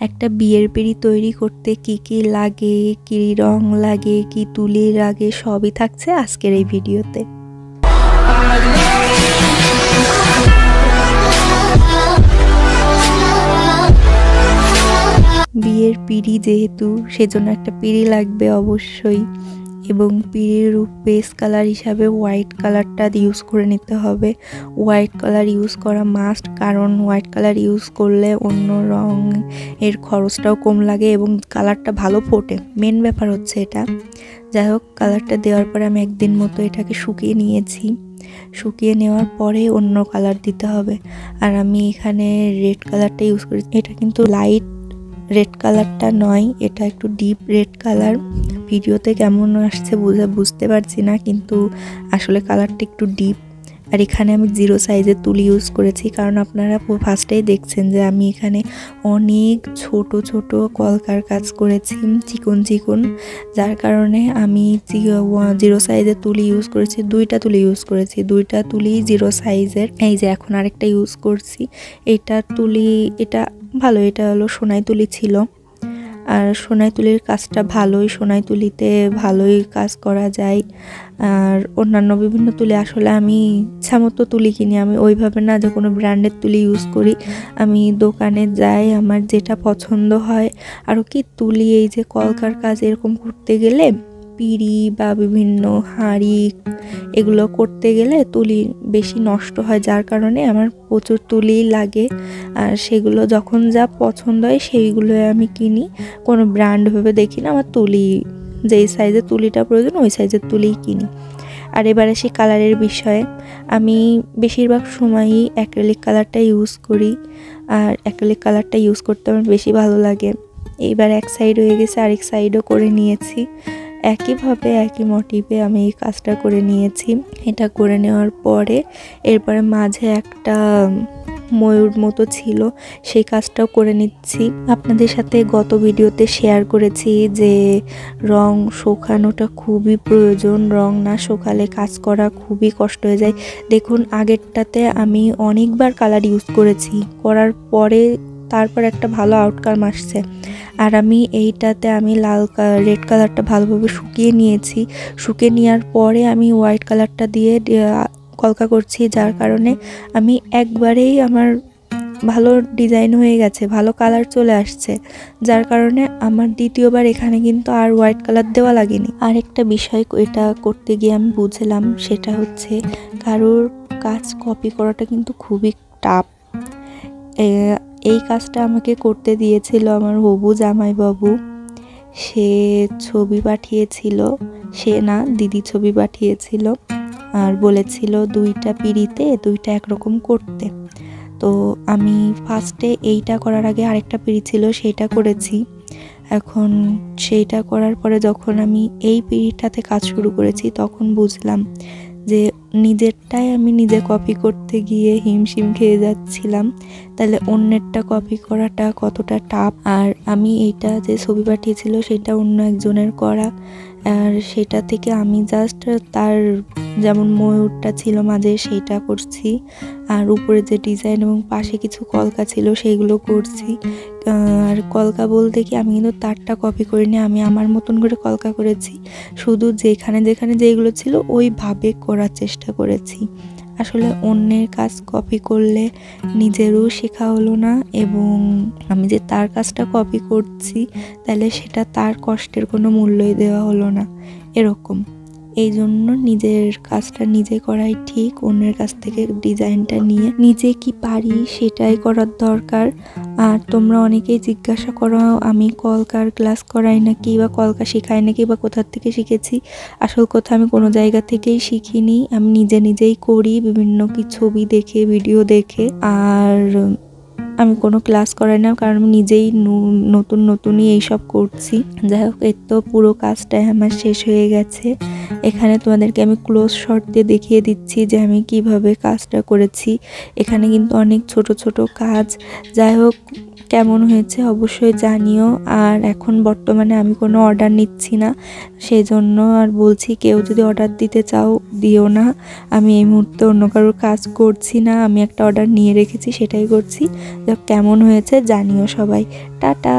একটা বিয়ের পিঁড়ি তৈরি করতে কি কি লাগে, কি রং লাগে, কি তুলি লাগে সবই থাকছে আজকের এই ভিডিওতে। বিয়ের পিঁড়ি যেহেতু সেজন্য একটা পিঁড়ি লাগবে অবশ্যই, এবং পিঁড়ির বেস কালার হিসাবে হোয়াইট কালারটা ইউজ করে নিতে হবে। হোয়াইট কালার ইউজ করা মাস্ট, কারণ হোয়াইট কালার ইউজ করলে অন্য রং এর খরচটাও কম লাগে এবং কালারটা ভালো ফোটে। মেন ব্যাপার হচ্ছে এটা। যাই হোক, কালারটা দেওয়ার পরে আমি একদিন মতো এটাকে শুকিয়ে নিয়েছি। শুকিয়ে নেওয়ার পরে অন্য কালার দিতে হবে। আর আমি এখানে রেড কালারটা ইউজ করি। এটা কিন্তু লাইট রেড কালারটা নয়, এটা একটু ডিপ রেড কালার। ভিডিওতে কেমন আসছে বুঝতে পারছি না, কিন্তু আসলে কালারটা একটু ডিপ। আর এখানে আমি 0 সাইজের তুলি ইউজ করেছি, কারণ আপনারা ফার্স্টেই দেখছেন যে আমি এখানে অনেক ছোট ছোট কলকার কাজ করেছি, চিকন চিকন, যার কারণে আমি 0 সাইজের তুলি ইউজ করেছি। 2টা তুলি ইউজ করেছি, 2টা তুলি 0 সাইজের। এই যে এখন আরেকটা ইউজ করছি, এটা তুলি, এটা ভালো, এটা হলো সোনাই তুলি ছিল। আর সোনাই তুলির কাজটা ভালোই, সোনাই তুলিতে ভালোই কাজ করা যায়। আর অন্যান্য বিভিন্ন তুলি আসলে আমি ইচ্ছামতো তুলি কিনি, আমি ওইভাবে না যে কোনো ব্র্যান্ডের তুলি ইউজ করি। আমি দোকানে যাই, আমার যেটা পছন্দ হয়। আরও কি তুলি, এই যে কলকার কাজ এরকম করতে গেলে, পিঁড়ি বা বিভিন্ন হাঁড়ি এগুলো করতে গেলে তুলি বেশি নষ্ট হয়, যার কারণে আমার প্রচুর তুলি লাগে। আর সেগুলো যখন যা পছন্দ হয় সেইগুলো আমি কিনি, কোনো ব্র্যান্ড ভেবে দেখি না। আমার তুলি যেই সাইজের তুলিটা প্রয়োজন ওই সাইজের তুলিই কিনি। আর এবারে সেই কালারের বিষয়ে, আমি বেশিরভাগ সময়ই অ্যাক্রিলিক কালারটা ইউজ করি। আর অ্যাক্রিলিক কালারটা ইউজ করতে আমার বেশি ভালো লাগে। এইবার এক সাইড হয়ে গেছে, আরেক সাইডও করে নিয়েছি। একইভাবে একই মোটিভে আমি এই কাজটা করে নিয়েছি। এটা করে নেওয়ার পরে এরপরে মাঝে একটা ময়ূর মতো ছিল, সেই কাজটাও করে নিচ্ছি। আপনাদের সাথে গত ভিডিওতে শেয়ার করেছি যে রং শুকানোটা খুবই প্রয়োজন, রং না শুকালে কাজ করা খুবই কষ্ট হয়ে যায়। দেখুন, আগেরটাতে আমি অনেকবার কালার ইউজ করেছি, করার পরে তারপর একটা ভালো আউটকাম আসছে। আর আমি এইটাতে আমি রেড কালারটা ভালোভাবে শুকিয়ে নিয়েছি। শুকিয়ে নেওয়ার পরে আমি হোয়াইট কালারটা দিয়ে কলকা করছি, যার কারণে আমি একবারেই আমার ভালো ডিজাইন হয়ে গেছে, ভালো কালার চলে আসছে, যার কারণে আমার দ্বিতীয়বার এখানে কিন্তু আর হোয়াইট কালার দেওয়া লাগেনি। আরেকটা বিষয় এটা করতে গিয়ে আমি বুঝলাম, সেটা হচ্ছে কারোর কাজ কপি করাটা কিন্তু খুবই টাফ। এই কাজটা আমাকে করতে দিয়েছিল আমার হবু জামাইবাবু। সে ছবি পাঠিয়েছিল, সে না, দিদি ছবি পাঠিয়েছিল আর বলেছিল 2টা পিঁড়িতে 2টা একরকম করতে। তো আমি ফার্স্টে এইটা করার আগে আরেকটা পিঁড়ি ছিল, সেইটা করেছি। এখন সেইটা করার পরে যখন আমি এই পিঁড়িটাতে কাজ শুরু করেছি, তখন বুঝলাম যে নিজেরটাই আমি নিজে কপি করতে গিয়ে হিমশিম খেয়ে যাচ্ছিলাম, তাহলে অন্যেরটা কপি করাটা কতটা টাফ। আর আমি এইটা যে ছবি পাঠিয়েছিল সেটা অন্য একজনের করা, আর সেটা থেকে আমি জাস্ট তার যেমন ময়ূরটা ছিল মাঝে সেইটা করছি, আর উপরে যে ডিজাইন এবং পাশে কিছু কলকা ছিল সেইগুলো করছি। আর কলকা বলতে কি, আমি কিন্তু তারটা কপি করিনি, আমি আমার মতন করে কলকা করেছি। শুধু যেখানে যেখানে যেগুলো ছিল ওইভাবে করার চেষ্টা করেছি। আসলে অন্যের কাজ কপি করলে নিজেরও শেখা হলো না, এবং আমি যে তার কাজটা কপি করছি তাহলে সেটা তার কষ্টের কোনো মূল্যই দেওয়া হলো না, এরকম। এই জন্য নিজের কাজটা নিজে করাই ঠিক, অন্যের কাছ থেকে ডিজাইনটা নিয়ে নিজে কি পারি সেটাই করার দরকার। আর তোমরা অনেকেই জিজ্ঞাসা করো আমি কলকার ক্লাস করাই নাকি বা কলকা শেখাই নাকি বা কোথার থেকে শিখেছি। আসল কথা, আমি কোনো জায়গা থেকেই শিখিনি, আমি নিজে নিজেই করি, বিভিন্ন কি ছবি দেখে, ভিডিও দেখে। আর আমি কোনো ক্লাস করাই না, কারণ আমি নিজেই নতুনই এইসব করছি। যাই হোক, এর তো পুরো কাজটাই আমার শেষ হয়ে গেছে। এখানে তোমাদেরকে আমি ক্লোজ শট দিয়ে দেখিয়ে দিচ্ছি যে আমি কিভাবে কাজটা করেছি। এখানে কিন্তু অনেক ছোট ছোট কাজ। যাই হোক, কেমন হয়েছে অবশ্যই জানিও। আর এখন বর্তমানে আমি কোনো অর্ডার নিচ্ছি না, সেই জন্য আর বলছি কেউ যদি অর্ডার দিতে চাও দিও না। আমি এই মুহূর্তে অন্য কারোর কাজ করছি না, আমি একটা অর্ডার নিয়ে রেখেছি, সেটাই করছি। কেমন হয়েছে জানিও সবাই। টাটা।